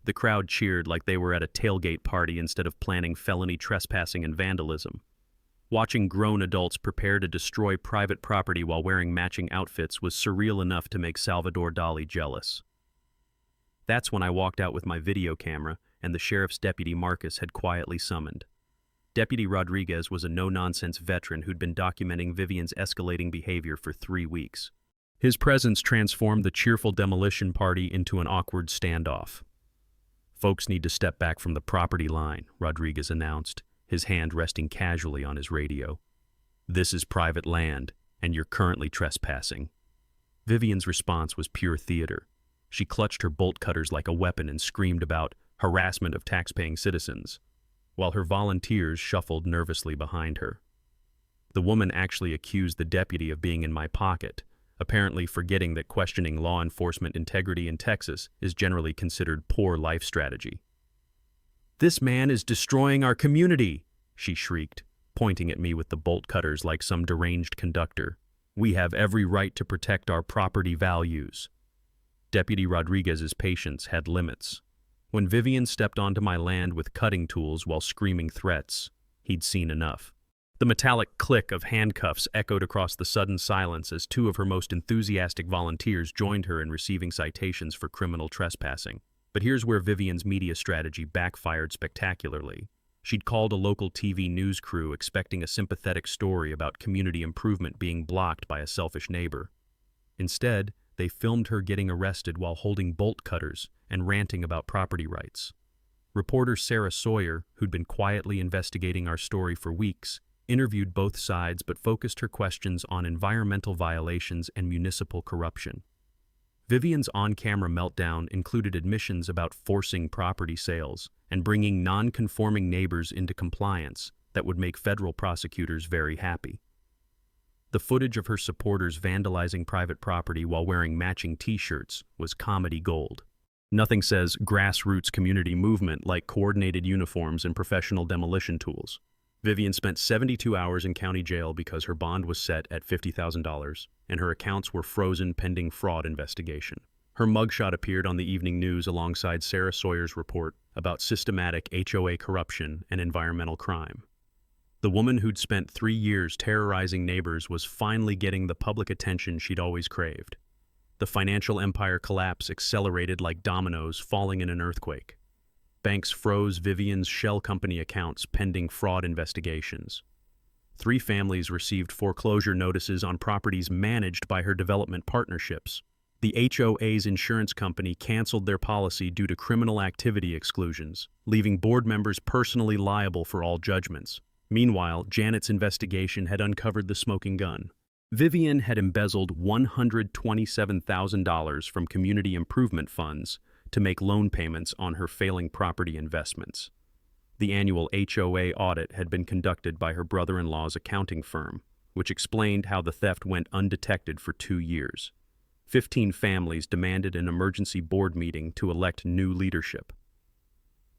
The crowd cheered like they were at a tailgate party instead of planning felony trespassing and vandalism. Watching grown adults prepare to destroy private property while wearing matching outfits was surreal enough to make Salvador Dali jealous. That's when I walked out with my video camera and the sheriff's deputy Marcus had quietly summoned. Deputy Rodriguez was a no-nonsense veteran who'd been documenting Vivian's escalating behavior for 3 weeks. His presence transformed the cheerful demolition party into an awkward standoff. "Folks need to step back from the property line," Rodriguez announced, his hand resting casually on his radio. "This is private land, and you're currently trespassing." Vivian's response was pure theater. She clutched her bolt cutters like a weapon and screamed about harassment of tax-paying citizens, while her volunteers shuffled nervously behind her. The woman actually accused the deputy of being in my pocket, apparently forgetting that questioning law enforcement integrity in Texas is generally considered poor life strategy. "This man is destroying our community," she shrieked, pointing at me with the bolt cutters like some deranged conductor. "We have every right to protect our property values." Deputy Rodriguez's patience had limits. When Vivian stepped onto my land with cutting tools while screaming threats, he'd seen enough. The metallic click of handcuffs echoed across the sudden silence as 2 of her most enthusiastic volunteers joined her in receiving citations for criminal trespassing. But here's where Vivian's media strategy backfired spectacularly. She'd called a local TV news crew expecting a sympathetic story about community improvement being blocked by a selfish neighbor. Instead, they filmed her getting arrested while holding bolt cutters and ranting about property rights. Reporter Sarah Sawyer, who'd been quietly investigating our story for weeks, interviewed both sides but focused her questions on environmental violations and municipal corruption. Vivian's on-camera meltdown included admissions about forcing property sales and bringing non-conforming neighbors into compliance that would make federal prosecutors very happy. The footage of her supporters vandalizing private property while wearing matching t-shirts was comedy gold. Nothing says grassroots community movement like coordinated uniforms and professional demolition tools. Vivian spent 72 hours in county jail because her bond was set at $50,000 and her accounts were frozen pending fraud investigation. Her mugshot appeared on the evening news alongside Sarah Sawyer's report about systematic HOA corruption and environmental crime. The woman who'd spent 3 years terrorizing neighbors was finally getting the public attention she'd always craved. The financial empire collapse accelerated like dominoes falling in an earthquake. Banks froze Vivian's shell company accounts pending fraud investigations. 3 families received foreclosure notices on properties managed by her development partnerships. The HOA's insurance company canceled their policy due to criminal activity exclusions, leaving board members personally liable for all judgments. Meanwhile, Janet's investigation had uncovered the smoking gun. Vivian had embezzled $127,000 from community improvement funds to make loan payments on her failing property investments. The annual HOA audit had been conducted by her brother-in-law's accounting firm, which explained how the theft went undetected for 2 years. 15 families demanded an emergency board meeting to elect new leadership.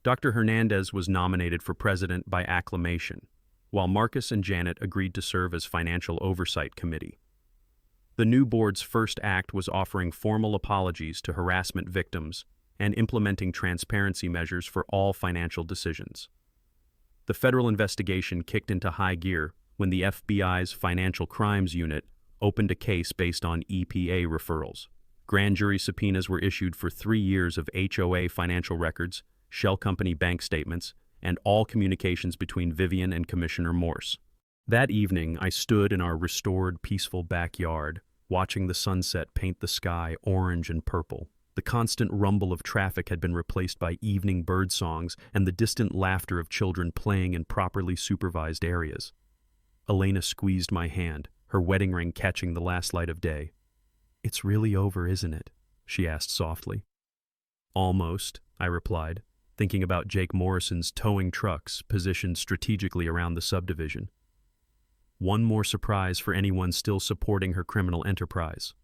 Dr. Hernandez was nominated for president by acclamation, while Marcus and Janet agreed to serve as financial oversight committee. The new board's first act was offering formal apologies to harassment victims and implementing transparency measures for all financial decisions. The federal investigation kicked into high gear when the FBI's Financial Crimes Unit opened a case based on EPA referrals. Grand jury subpoenas were issued for 3 years of HOA financial records, shell company bank statements, and all communications between Vivian and Commissioner Morse. That evening, I stood in our restored, peaceful backyard, watching the sunset paint the sky orange and purple. The constant rumble of traffic had been replaced by evening bird songs and the distant laughter of children playing in properly supervised areas. Elena squeezed my hand, her wedding ring catching the last light of day. "It's really over, isn't it?" she asked softly. "Almost," I replied, thinking about Jake Morrison's towing trucks positioned strategically around the subdivision. One more surprise for anyone still supporting her criminal enterprise.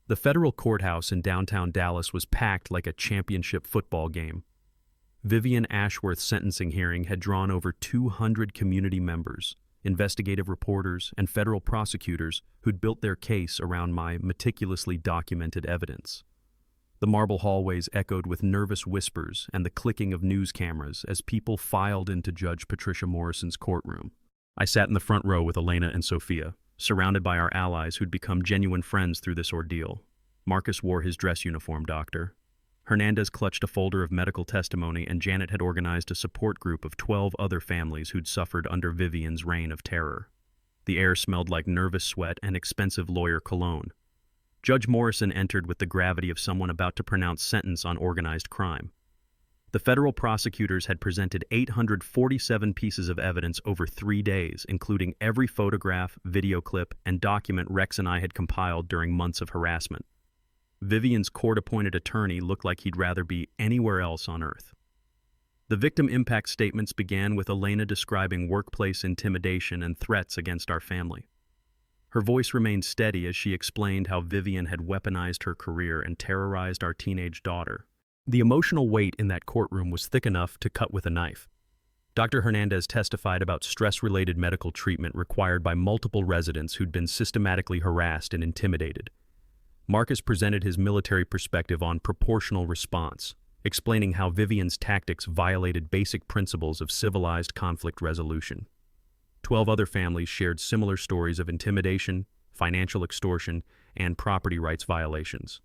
The federal courthouse in downtown Dallas was packed like a championship football game. Vivian Ashworth's sentencing hearing had drawn over 200 community members, investigative reporters, and federal prosecutors who'd built their case around my meticulously documented evidence. The marble hallways echoed with nervous whispers and the clicking of news cameras as people filed into Judge Patricia Morrison's courtroom. I sat in the front row with Elena and Sophia, surrounded by our allies who'd become genuine friends through this ordeal. Marcus wore his dress uniform doctor. Hernandez clutched a folder of medical testimony, and Janet had organized a support group of 12 other families who'd suffered under Vivian's reign of terror. The air smelled like nervous sweat and expensive lawyer cologne. Judge Morrison entered with the gravity of someone about to pronounce sentence on organized crime. The federal prosecutors had presented 847 pieces of evidence over 3 days, including every photograph, video clip, and document Rex and I had compiled during months of harassment. Vivian's court-appointed attorney looked like he'd rather be anywhere else on earth. The victim impact statements began with Elena describing workplace intimidation and threats against our family. Her voice remained steady as she explained how Vivian had weaponized her career and terrorized our teenage daughter. The emotional weight in that courtroom was thick enough to cut with a knife. Dr. Hernandez testified about stress-related medical treatment required by multiple residents who'd been systematically harassed and intimidated. Marcus presented his military perspective on proportional response, explaining how Vivian's tactics violated basic principles of civilized conflict resolution. 12 other families shared similar stories of intimidation, financial extortion, and property rights violations.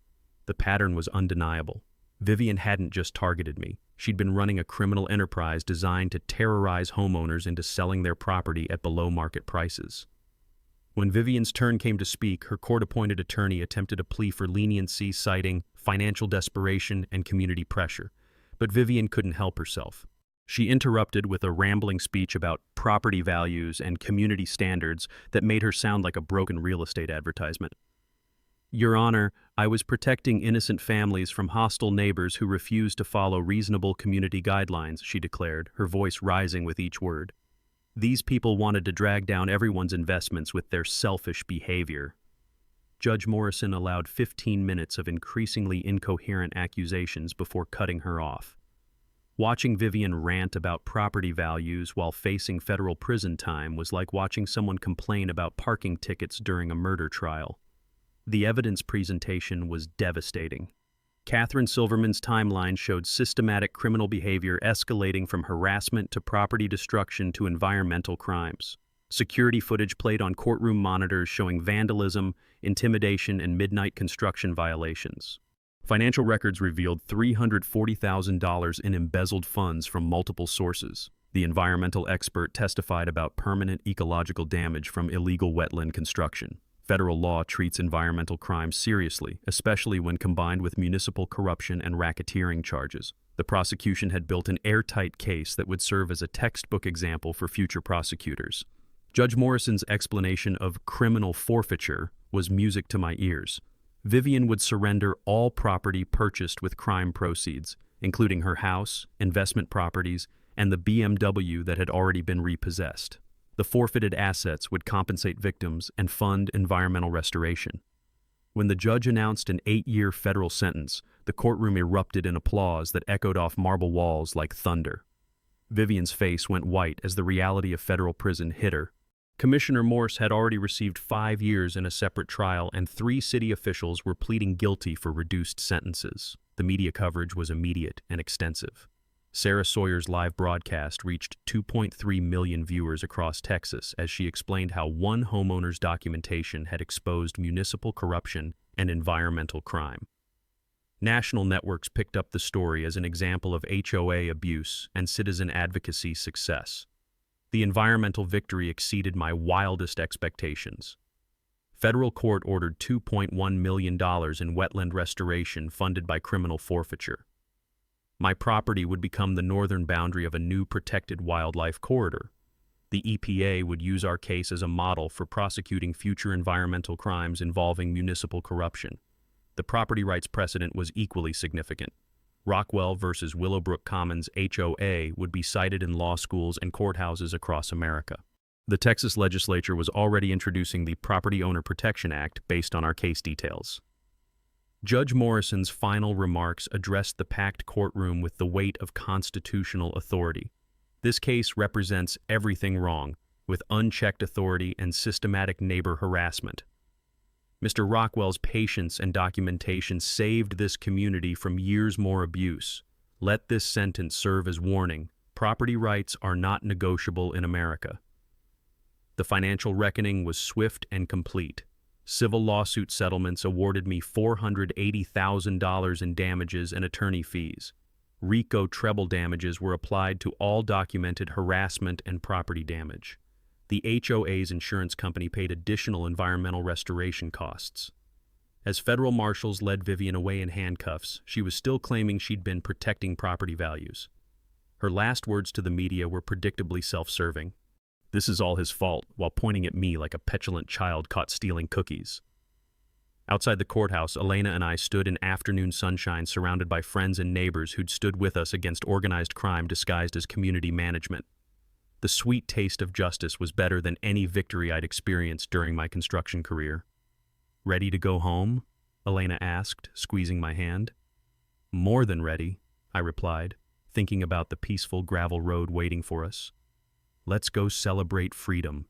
The pattern was undeniable. Vivian hadn't just targeted me. She'd been running a criminal enterprise designed to terrorize homeowners into selling their property at below-market prices. When Vivian's turn came to speak, her court-appointed attorney attempted a plea for leniency, citing financial desperation and community pressure. But Vivian couldn't help herself. She interrupted with a rambling speech about property values and community standards that made her sound like a broken real estate advertisement. "Your Honor, I was protecting innocent families from hostile neighbors who refused to follow reasonable community guidelines," she declared, her voice rising with each word. "These people wanted to drag down everyone's investments with their selfish behavior." Judge Morrison allowed 15 minutes of increasingly incoherent accusations before cutting her off. Watching Vivian rant about property values while facing federal prison time was like watching someone complain about parking tickets during a murder trial. The evidence presentation was devastating. Catherine Silverman's timeline showed systematic criminal behavior escalating from harassment to property destruction to environmental crimes. Security footage played on courtroom monitors showing vandalism, intimidation, and midnight construction violations. Financial records revealed $340,000 in embezzled funds from multiple sources. The environmental expert testified about permanent ecological damage from illegal wetland construction. Federal law treats environmental crimes seriously, especially when combined with municipal corruption and racketeering charges. The prosecution had built an airtight case that would serve as a textbook example for future prosecutors. Judge Morrison's explanation of criminal forfeiture was music to my ears. Vivian would surrender all property purchased with crime proceeds, including her house, investment properties, and the BMW that had already been repossessed. The forfeited assets would compensate victims and fund environmental restoration. When the judge announced an 8-year federal sentence, the courtroom erupted in applause that echoed off marble walls like thunder. Vivian's face went white as the reality of federal prison hit her. Commissioner Morse had already received 5 years in a separate trial, and 3 city officials were pleading guilty for reduced sentences. The media coverage was immediate and extensive. Sarah Sawyer's live broadcast reached 2.3 million viewers across Texas as she explained how one homeowner's documentation had exposed municipal corruption and environmental crime. National networks picked up the story as an example of HOA abuse and citizen advocacy success. The environmental victory exceeded my wildest expectations. Federal court ordered $2.1 million in wetland restoration funded by criminal forfeiture. My property would become the northern boundary of a new protected wildlife corridor. The EPA would use our case as a model for prosecuting future environmental crimes involving municipal corruption. The property rights precedent was equally significant. Rockwell versus Willowbrook Commons HOA would be cited in law schools and courthouses across America. The Texas legislature was already introducing the Property Owner Protection Act based on our case details. Judge Morrison's final remarks addressed the packed courtroom with the weight of constitutional authority. This case represents everything wrong, with unchecked authority and systematic neighbor harassment. Mr. Rockwell's patience and documentation saved this community from years more abuse. Let this sentence serve as warning. Property rights are not negotiable in America. The financial reckoning was swift and complete. Civil lawsuit settlements awarded me $480,000 in damages and attorney fees. RICO treble damages were applied to all documented harassment and property damage. The HOA's insurance company paid additional environmental restoration costs. As federal marshals led Vivian away in handcuffs, she was still claiming she'd been protecting property values. Her last words to the media were predictably self-serving. "This is all his fault," while pointing at me like a petulant child caught stealing cookies. Outside the courthouse, Elena and I stood in afternoon sunshine surrounded by friends and neighbors who'd stood with us against organized crime disguised as community management. The sweet taste of justice was better than any victory I'd experienced during my construction career. "Ready to go home?" Elena asked, squeezing my hand. "More than ready," I replied, thinking about the peaceful gravel road waiting for us. "Let's go celebrate freedom.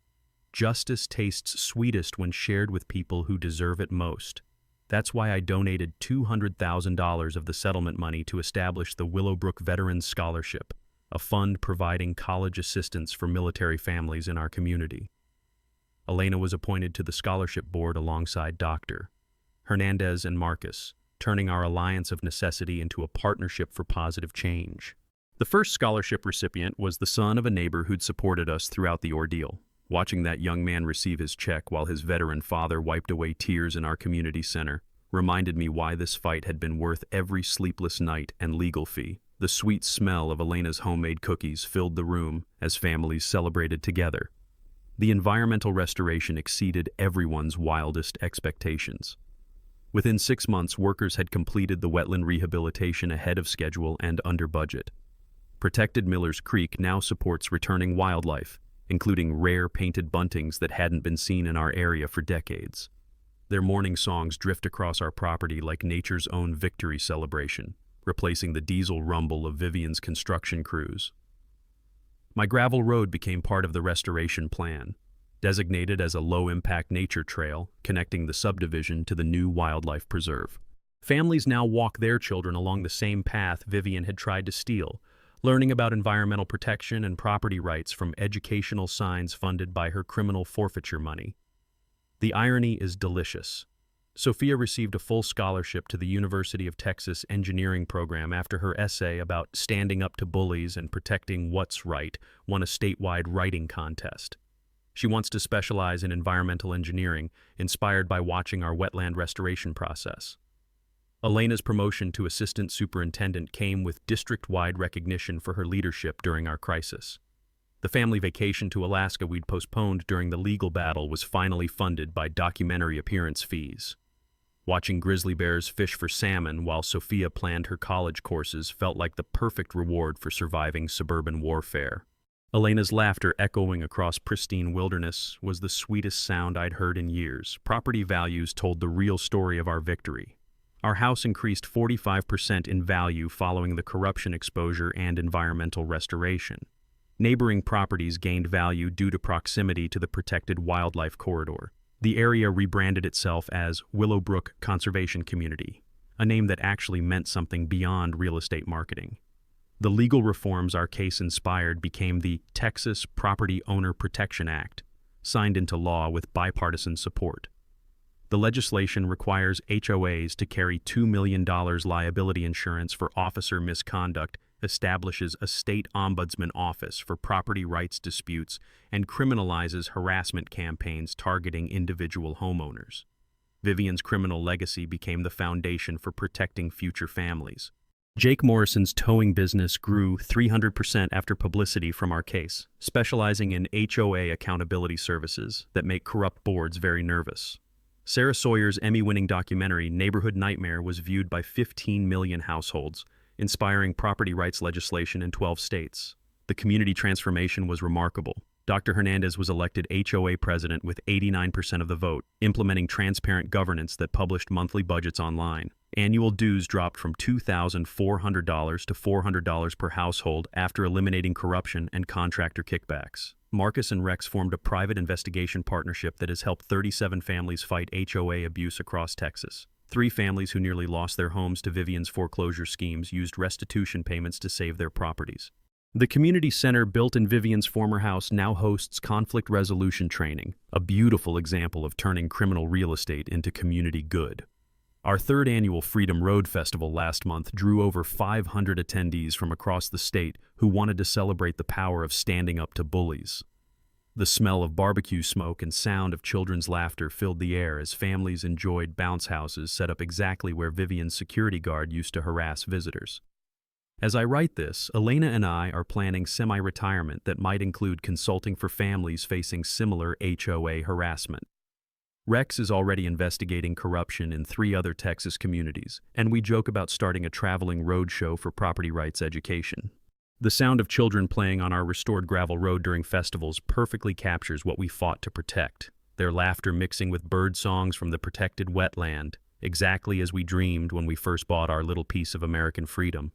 Justice tastes sweetest when shared with people who deserve it most. That's why I donated $200,000 of the settlement money to establish the Willowbrook Veterans Scholarship, a fund providing college assistance for military families in our community." Elena was appointed to the scholarship board alongside Dr. Hernandez and Marcus, turning our alliance of necessity into a partnership for positive change. The first scholarship recipient was the son of a neighbor who'd supported us throughout the ordeal. Watching that young man receive his check while his veteran father wiped away tears in our community center reminded me why this fight had been worth every sleepless night and legal fee. The sweet smell of Elena's homemade cookies filled the room as families celebrated together. The environmental restoration exceeded everyone's wildest expectations. Within 6 months, workers had completed the wetland rehabilitation ahead of schedule and under budget. Protected Miller's Creek now supports returning wildlife, including rare painted buntings that hadn't been seen in our area for decades. Their morning songs drift across our property like nature's own victory celebration, replacing the diesel rumble of Vivian's construction crews. My gravel road became part of the restoration plan. designated as a low-impact nature trail connecting the subdivision to the new wildlife preserve. Families now walk their children along the same path Vivian had tried to steal, learning about environmental protection and property rights from educational signs funded by her criminal forfeiture money. The irony is delicious. Sophia received a full scholarship to the University of Texas engineering program after her essay about standing up to bullies and protecting what's right won a statewide writing contest. She wants to specialize in environmental engineering, inspired by watching our wetland restoration process. Elena's promotion to assistant superintendent came with district-wide recognition for her leadership during our crisis. The family vacation to Alaska we'd postponed during the legal battle was finally funded by documentary appearance fees. Watching grizzly bears fish for salmon while Sophia planned her college courses felt like the perfect reward for surviving suburban warfare. Elena's laughter echoing across pristine wilderness was the sweetest sound I'd heard in years. Property values told the real story of our victory. Our house increased 45% in value following the corruption exposure and environmental restoration. Neighboring properties gained value due to proximity to the protected wildlife corridor. The area rebranded itself as Willowbrook Conservation Community, a name that actually meant something beyond real estate marketing. The legal reforms our case inspired became the Texas Property Owner Protection Act, signed into law with bipartisan support. The legislation requires HOAs to carry $2 million liability insurance for officer misconduct, establishes a state ombudsman office for property rights disputes, and criminalizes harassment campaigns targeting individual homeowners. Vivian's criminal legacy became the foundation for protecting future families. Jake Morrison's towing business grew 300% after publicity from our case, specializing in HOA accountability services that make corrupt boards very nervous. Sarah Sawyer's Emmy-winning documentary Neighborhood Nightmare was viewed by 15 million households, inspiring property rights legislation in 12 states. The community transformation was remarkable. Dr. Hernandez was elected HOA president with 89% of the vote, implementing transparent governance that published monthly budgets online. Annual dues dropped from $2,400 to $400 per household after eliminating corruption and contractor kickbacks. Marcus and Rex formed a private investigation partnership that has helped 37 families fight HOA abuse across Texas. 3 families who nearly lost their homes to Vivian's foreclosure schemes used restitution payments to save their properties. The community center built in Vivian's former house now hosts conflict resolution training, a beautiful example of turning criminal real estate into community good. Our 3rd annual Freedom Road Festival last month drew over 500 attendees from across the state who wanted to celebrate the power of standing up to bullies. The smell of barbecue smoke and sound of children's laughter filled the air as families enjoyed bounce houses set up exactly where Vivian's security guard used to harass visitors. As I write this, Elena and I are planning semi-retirement that might include consulting for families facing similar HOA harassment. Rex is already investigating corruption in 3 other Texas communities, and we joke about starting a traveling roadshow for property rights education. The sound of children playing on our restored gravel road during festivals perfectly captures what we fought to protect, their laughter mixing with bird songs from the protected wetland, exactly as we dreamed when we first bought our little piece of American freedom.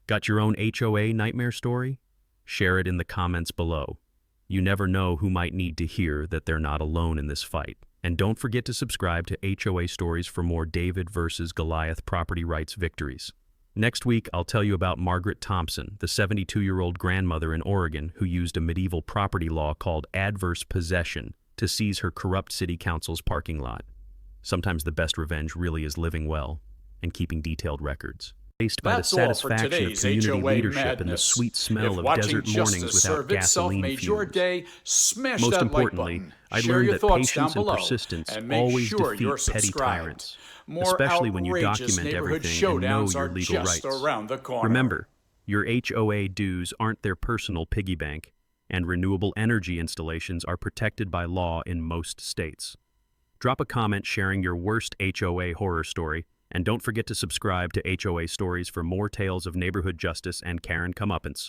Got your own HOA nightmare story? Share it in the comments below. You never know who might need to hear that they're not alone in this fight. And don't forget to subscribe to HOA Stories for more David versus Goliath property rights victories. Next week, I'll tell you about Margaret Thompson, the 72-year-old grandmother in Oregon who used a medieval property law called adverse possession to seize her corrupt city council's parking lot. Sometimes the best revenge really is living well and keeping detailed records. Faced by the satisfaction of community leadership and the sweet smell of desert mornings without gasoline fumes. Most importantly, I learned that patience and persistence always defeat petty tyrants, especially when you document everything and know your legal rights. Remember, your HOA dues aren't their personal piggy bank, and renewable energy installations are protected by law in most states. Drop a comment sharing your worst HOA horror story, and don't forget to subscribe to HOA Stories for more tales of neighborhood justice and Karen comeuppance.